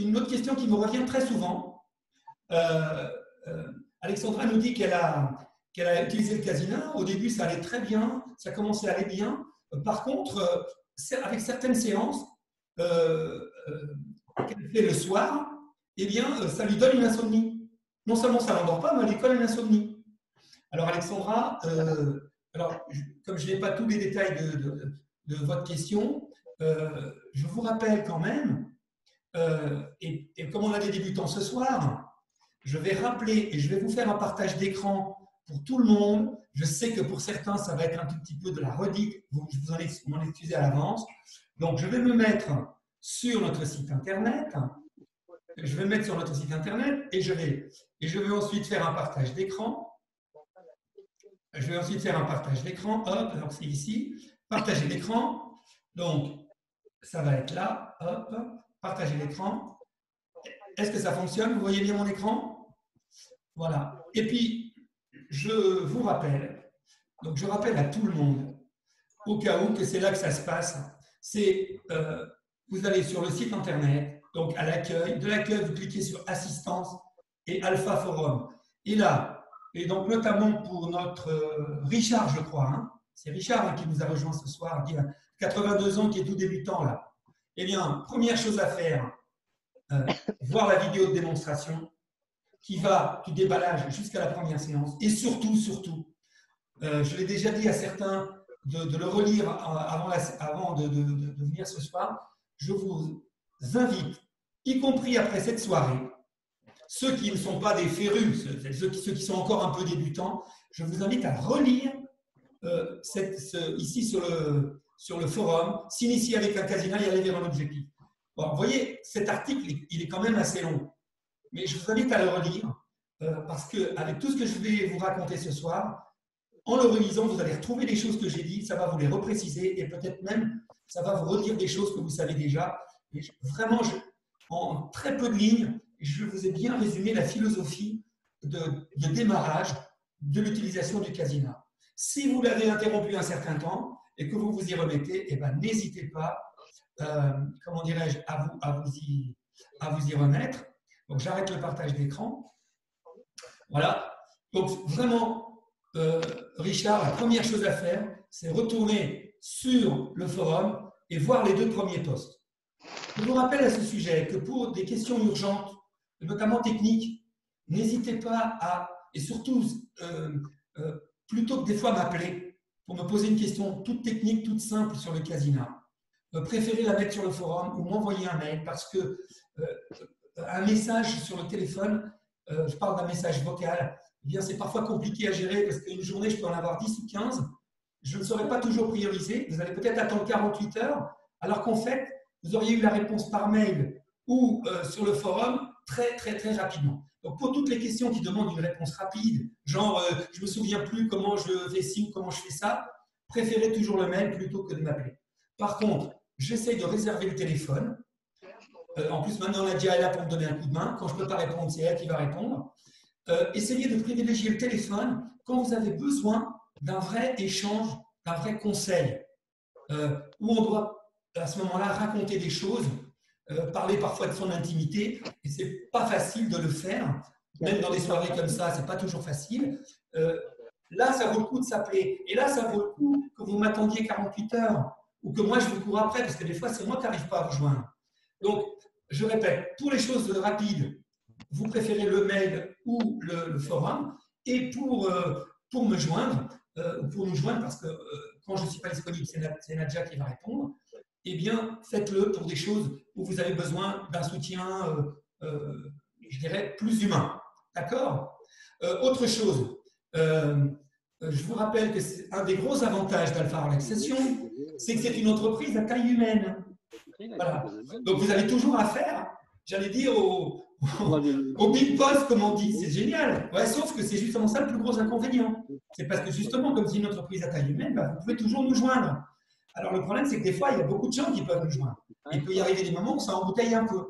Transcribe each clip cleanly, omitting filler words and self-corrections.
une autre question qui me revient très souvent. Alexandra nous dit qu'elle a utilisé le Casina. Au début, ça allait très bien, ça commençait à aller bien. Par contre, avec certaines séances qu'elle fait le soir, eh bien, ça lui donne une insomnie. Non seulement ça ne l'endort pas, mais elle lui colle une insomnie. Alors, Alexandra, comme je n'ai pas tous les détails de votre question, je vous rappelle quand même, et comme on a des débutants ce soir, je vais rappeler et je vais vous faire un partage d'écran pour tout le monde. Je sais que pour certains, ça va être un tout petit peu de la redite. Je vous m'en excusez à l'avance. Donc, je vais me mettre sur notre site internet. Je vais me mettre sur notre site internet et je vais ensuite faire un partage d'écran. Je vais ensuite faire un partage d'écran. Hop, alors c'est ici. Partager l'écran. Donc, ça va être là. Hop, partager l'écran. Est-ce que ça fonctionne? Vous voyez bien mon écran? Voilà. Et puis, je vous rappelle, donc je rappelle à tout le monde, au cas où que c'est là que ça se passe, c'est vous allez sur le site internet, donc à l'accueil, de l'accueil, vous cliquez sur assistance et Alpha Forum. Et là, et donc notamment pour notre Richard, je crois, hein, c'est Richard qui nous a rejoint ce soir, qui a 82 ans, qui est tout débutant là. Eh bien, première chose à faire, voir la vidéo de démonstration qui va du déballage jusqu'à la première séance. Et surtout, je l'ai déjà dit à certains de le relire avant de venir ce soir. Je vous invite, y compris après cette soirée, ceux qui ne sont pas des férus, ceux qui sont encore un peu débutants, je vous invite à relire ici sur le forum, s'initier avec un Casina et aller vers un objectif. Bon, vous voyez, cet article, il est quand même assez long, mais je vous invite à le relire parce qu'avec tout ce que je vais vous raconter ce soir, en le relisant, vous allez retrouver les choses que j'ai dites, ça va vous les repréciser et peut-être même, ça va vous redire des choses que vous savez déjà. Et vraiment, en très peu de lignes, je vous ai bien résumé la philosophie de démarrage de l'utilisation du Casina. Si vous l'avez interrompu un certain temps et que vous vous y remettez, eh ben, n'hésitez pas, comment dirais-je, à vous y remettre. Donc, j'arrête le partage d'écran. Voilà. Donc, vraiment, Richard, la première chose à faire, c'est retourner sur le forum et voir les 2 premiers posts. Je vous rappelle à ce sujet que pour des questions urgentes, notamment techniques, n'hésitez pas et surtout, plutôt que des fois m'appeler pour me poser une question toute technique, toute simple sur le Casina, préférez la mettre sur le forum ou m'envoyer un mail parce que un message sur le téléphone, je parle d'un message vocal, eh bien c'est parfois compliqué à gérer parce qu'une journée, je peux en avoir 10 ou 15. Je ne saurais pas toujours prioriser. Vous allez peut-être attendre 48 heures, alors qu'en fait, vous auriez eu la réponse par mail ou sur le forum très, très, très rapidement. Donc, pour toutes les questions qui demandent une réponse rapide, genre je ne me souviens plus comment je fais ci ou comment je fais ça, préférez toujours le mail plutôt que de m'appeler. Par contre, j'essaye de réserver le téléphone. En plus, maintenant, Nadia est là pour me donner un coup de main. Quand je ne peux pas répondre, c'est elle qui va répondre. Essayez de privilégier le téléphone quand vous avez besoin d'un vrai échange, d'un vrai conseil, où on doit à ce moment-là raconter des choses, parler parfois de son intimité, et ce n'est pas facile de le faire, même dans des soirées comme ça, ce n'est pas toujours facile. Là, ça vaut le coup de s'appeler, et là, ça vaut le coup que vous m'attendiez 48 heures, ou que moi, je vous cours après, parce que des fois, c'est moi qui n'arrive pas à vous joindre. Donc, je répète, pour les choses rapides, vous préférez le mail ou le forum, et pour me joindre, ou pour nous joindre, parce que quand je ne suis pas disponible, c'est Nadia qui va répondre, eh bien, faites-le pour des choses où vous avez besoin d'un soutien, je dirais, plus humain. D'accord? Autre chose, je vous rappelle que c'est un des gros avantages d'Alpha Relax Session, c'est que c'est une entreprise à taille humaine. Voilà. Donc, vous avez toujours affaire, j'allais dire, au big boss, comme on dit. C'est génial. Ouais, sauf que c'est justement ça le plus gros inconvénient. C'est parce que justement, comme c'est une entreprise à taille humaine, bah, vous pouvez toujours nous joindre. Alors, le problème, c'est que des fois, il y a beaucoup de gens qui peuvent nous joindre. Il peut y arriver des moments où ça embouteille un peu.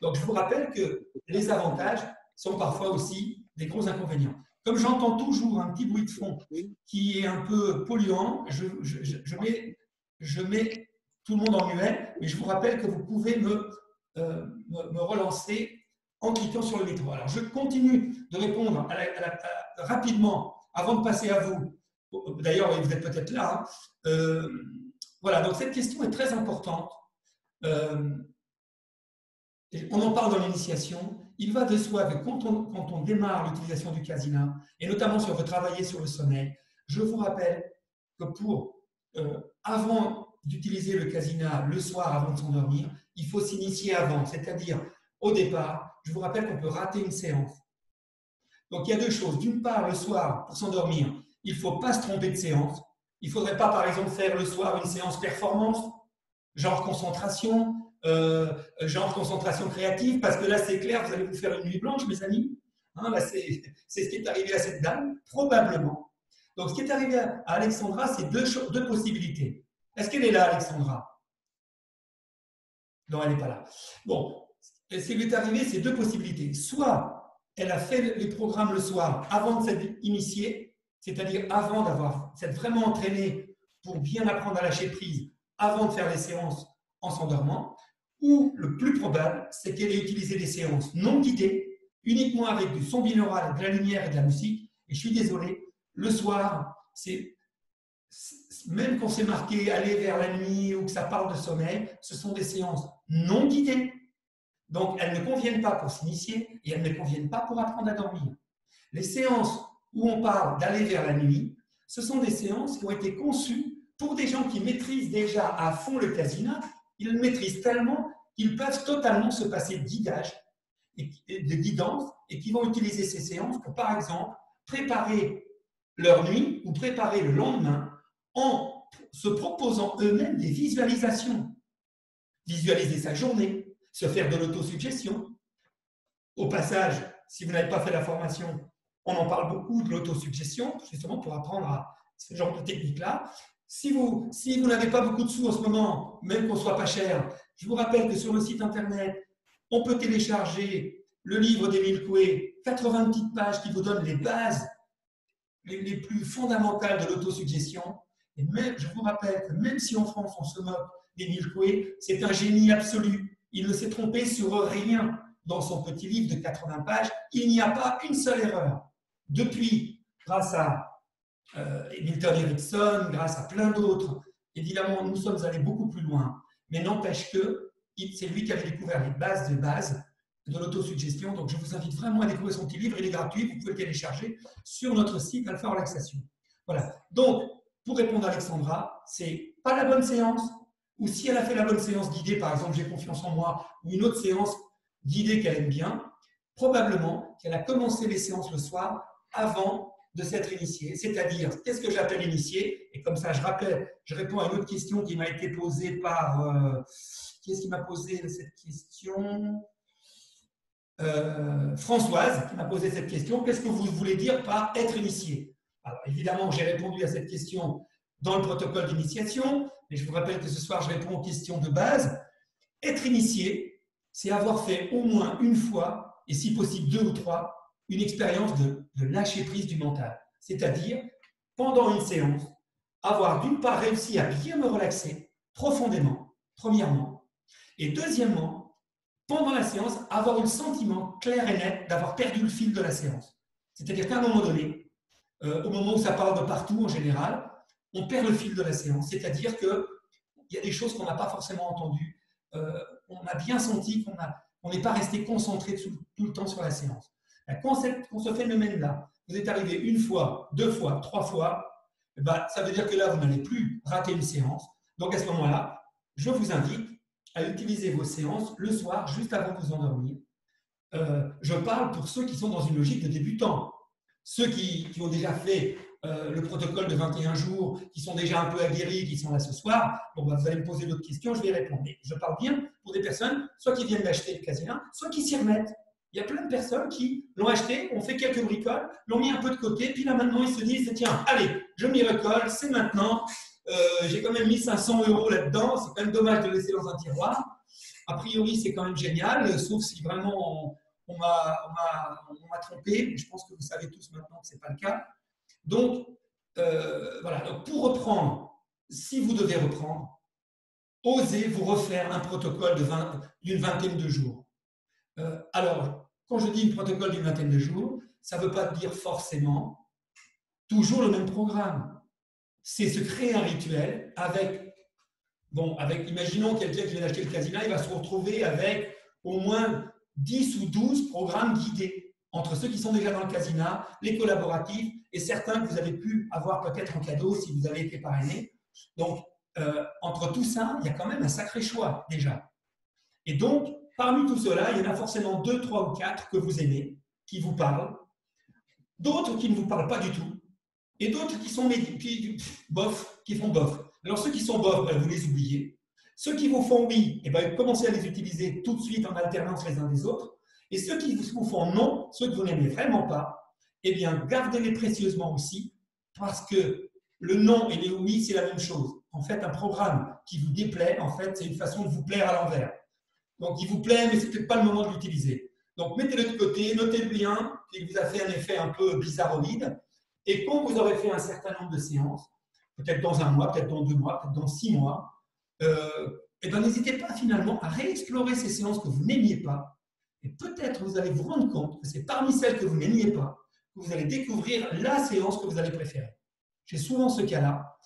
Donc, je vous rappelle que les avantages sont parfois aussi des gros inconvénients. Comme j'entends toujours un petit bruit de fond qui est un peu polluant, je mets tout le monde en muet, mais je vous rappelle que vous pouvez me me relancer en cliquant sur le métro. Alors, je continue de répondre rapidement avant de passer à vous. D'ailleurs, vous êtes peut-être là. Voilà, donc cette question est très importante. On en parle dans l'initiation. Il va de soi que quand on démarre l'utilisation du Kasina, et notamment si on veut travailler sur le sommeil, je vous rappelle que avant d'utiliser le Kasina le soir avant de s'endormir, il faut s'initier avant, c'est-à-dire au départ, je vous rappelle qu'on peut rater une séance. Donc il y a deux choses. D'une part, le soir, pour s'endormir, il ne faut pas se tromper de séance. Il ne faudrait pas, par exemple, faire le soir une séance performance, genre concentration, créative, parce que là, c'est clair, vous allez vous faire une nuit blanche, mes amis. Hein, là, c'est ce qui est arrivé à cette dame, probablement. Donc, ce qui est arrivé à Alexandra, c'est deux possibilités. Est-ce qu'elle est là, Alexandra? Non, elle n'est pas là. Bon, ce qui lui est arrivé, c'est deux possibilités. Soit elle a fait les programmes le soir avant de s'être initiée, c'est-à-dire avant s'être vraiment entraînée pour bien apprendre à lâcher prise, avant de faire les séances en s'endormant, ou le plus probable, c'est qu'elle ait utilisé des séances non guidées, uniquement avec du son binaural, de la lumière et de la musique. Et je suis désolé, le soir, même quand c'est marqué aller vers la nuit ou que ça parle de sommeil, ce sont des séances non guidées. Donc, elles ne conviennent pas pour s'initier et elles ne conviennent pas pour apprendre à dormir. Les séances où on parle d'aller vers la nuit, ce sont des séances qui ont été conçues pour des gens qui maîtrisent déjà à fond le Kasina. Ils le maîtrisent tellement qu'ils peuvent totalement se passer de guidage et de guidance et qui vont utiliser ces séances pour, par exemple, préparer leur nuit ou préparer le lendemain en se proposant eux-mêmes des visualisations. Visualiser sa journée, se faire de l'autosuggestion. Au passage, si vous n'avez pas fait la formation, on en parle beaucoup de l'autosuggestion, justement pour apprendre à ce genre de technique-là. Si vous n'avez pas beaucoup de sous en ce moment, même qu'on ne soit pas cher, je vous rappelle que sur le site internet, on peut télécharger le livre d'Émile Coué, 80 petites pages qui vous donnent les bases les plus fondamentales de l'autosuggestion. Et même, je vous rappelle que même si en France on se moque d'Émile Coué, c'est un génie absolu. Il ne s'est trompé sur rien dans son petit livre de 80 pages. Il n'y a pas une seule erreur. Depuis, grâce à Milton Erickson, grâce à plein d'autres, évidemment, nous sommes allés beaucoup plus loin. Mais n'empêche que c'est lui qui avait découvert les bases de l'autosuggestion. Donc, je vous invite vraiment à découvrir son petit livre. Il est gratuit. Vous pouvez le télécharger sur notre site Alpha Relaxation. Voilà. Donc, pour répondre à Alexandra, c'est pas la bonne séance. Ou si elle a fait la bonne séance guidée, par exemple, j'ai confiance en moi, ou une autre séance guidée qu'elle aime bien, probablement qu'elle a commencé les séances le soir avant de s'être initiée. C'est-à-dire, qu'est-ce que j'appelle initié? Et comme ça, je réponds à une autre question qui m'a été posée par... qui est-ce qui m'a posé cette question? Françoise, qui m'a posé cette question. Qu'est-ce que vous voulez dire par être initié? Alors, évidemment, j'ai répondu à cette question dans le protocole d'initiation, mais je vous rappelle que ce soir, je réponds aux questions de base. Être initié, c'est avoir fait au moins une fois, et si possible 2 ou 3, une expérience de lâcher prise du mental. C'est-à-dire, pendant une séance, avoir d'une part réussi à bien me relaxer profondément, premièrement, et deuxièmement, pendant la séance, avoir eu le sentiment clair et net d'avoir perdu le fil de la séance. C'est-à-dire qu'à un moment donné, au moment où ça parle de partout en général, on perd le fil de la séance. C'est-à-dire qu'il y a des choses qu'on n'a pas forcément entendues. On a bien senti qu'on n'est pas resté concentré tout le temps sur la séance. Quand ce phénomène-là, vous êtes arrivé une fois, 2 fois, 3 fois, ça veut dire que là, vous n'allez plus rater une séance. Donc à ce moment-là, je vous invite à utiliser vos séances le soir, juste avant de vous endormir. Je parle pour ceux qui sont dans une logique de débutants. Ceux qui ont déjà fait le protocole de 21 jours, qui sont déjà un peu aguerris, qui sont là ce soir, bon, vous allez me poser d'autres questions, je vais y répondre. Mais je parle bien pour des personnes, soit qui viennent d'acheter le Kasina, soit qui s'y remettent. Il y a plein de personnes qui l'ont acheté, ont fait quelques bricoles, l'ont mis un peu de côté, puis là maintenant ils se disent, tiens, allez, je m'y recolle, c'est maintenant, j'ai quand même mis 500 € là-dedans, c'est quand même dommage de le laisser dans un tiroir. A priori, c'est quand même génial, sauf si vraiment on m'a trompé, mais je pense que vous savez tous maintenant que ce n'est pas le cas. Donc, voilà. Donc, pour reprendre, si vous devez reprendre, osez vous refaire un protocole d'une vingtaine de jours. Alors, quand je dis un protocole d'une vingtaine de jours, ça ne veut pas dire forcément toujours le même programme. C'est se créer un rituel avec, imaginons quelqu'un qui vient d'acheter le Casina, il va se retrouver avec au moins 10 ou 12 programmes guidés entre ceux qui sont déjà dans le Casina, les collaboratifs et certains que vous avez pu avoir peut-être en cadeau si vous avez été parrainé. Donc, entre tout ça, il y a quand même un sacré choix déjà. Et donc, parmi tout cela, il y en a forcément 2, 3 ou 4 que vous aimez, qui vous parlent, d'autres qui ne vous parlent pas du tout, et d'autres qui sont bof, qui font bof. Alors ceux qui sont bof, ben, vous les oubliez. Ceux qui vous font oui, eh ben, commencez à les utiliser tout de suite en alternance les uns des autres. Et ceux qui vous font non, ceux que vous n'aimez vraiment pas, eh bien, gardez-les précieusement aussi, parce que le non et le oui, c'est la même chose. En fait, un programme qui vous déplaît, en fait, c'est une façon de vous plaire à l'envers. Donc, il vous plaît, mais ce n'est peut-être pas le moment de l'utiliser. Donc, mettez-le de côté, notez-le bien, qu'il vous a fait un effet un peu bizarroïde. Et quand vous aurez fait un certain nombre de séances, peut-être dans un mois, peut-être dans 2 mois, peut-être dans 6 mois, et ben, n'hésitez pas finalement à réexplorer ces séances que vous n'aimiez pas. Et peut-être vous allez vous rendre compte que c'est parmi celles que vous n'aimiez pas que vous allez découvrir la séance que vous allez préférer. J'ai souvent ce cas-là.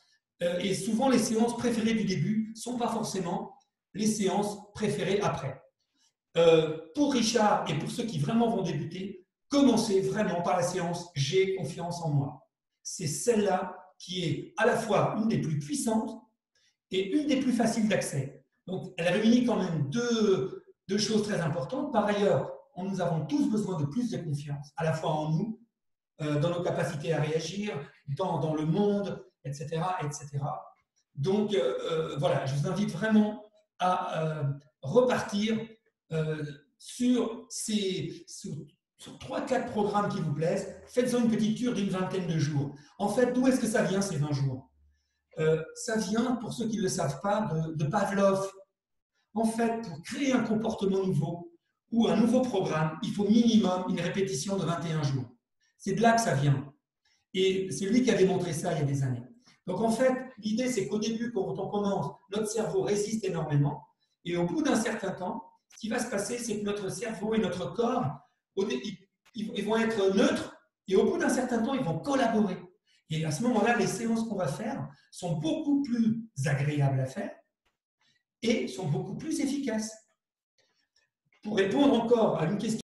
Et souvent, les séances préférées du début ne sont pas forcément les séances préférées après. Pour Richard et pour ceux qui vraiment vont débuter, commencez vraiment par la séance J'ai confiance en moi. C'est celle-là qui est à la fois une des plus puissantes et une des plus faciles d'accès. Donc, elle réunit quand même deux choses très importantes. Par ailleurs, nous avons tous besoin de plus de confiance, à la fois en nous, dans nos capacités à réagir, dans le monde, etc. etc. Donc, voilà, je vous invite vraiment à repartir sur 3-4 programmes qui vous plaisent. Faites-en une petite cure d'une vingtaine de jours. En fait, d'où est-ce que ça vient ces 20 jours? Ça vient, pour ceux qui ne le savent pas, de Pavlov. En fait, pour créer un comportement nouveau ou un nouveau programme, il faut minimum une répétition de 21 jours. C'est de là que ça vient. Et c'est lui qui a démontré ça il y a des années. Donc en fait, l'idée, c'est qu'au début, quand on commence, notre cerveau résiste énormément. Et au bout d'un certain temps, ce qui va se passer, c'est que notre cerveau et notre corps, ils vont être neutres. Et au bout d'un certain temps, ils vont collaborer. Et à ce moment-là, les séances qu'on va faire sont beaucoup plus agréables à faire et sont beaucoup plus efficaces. Pour répondre encore à une question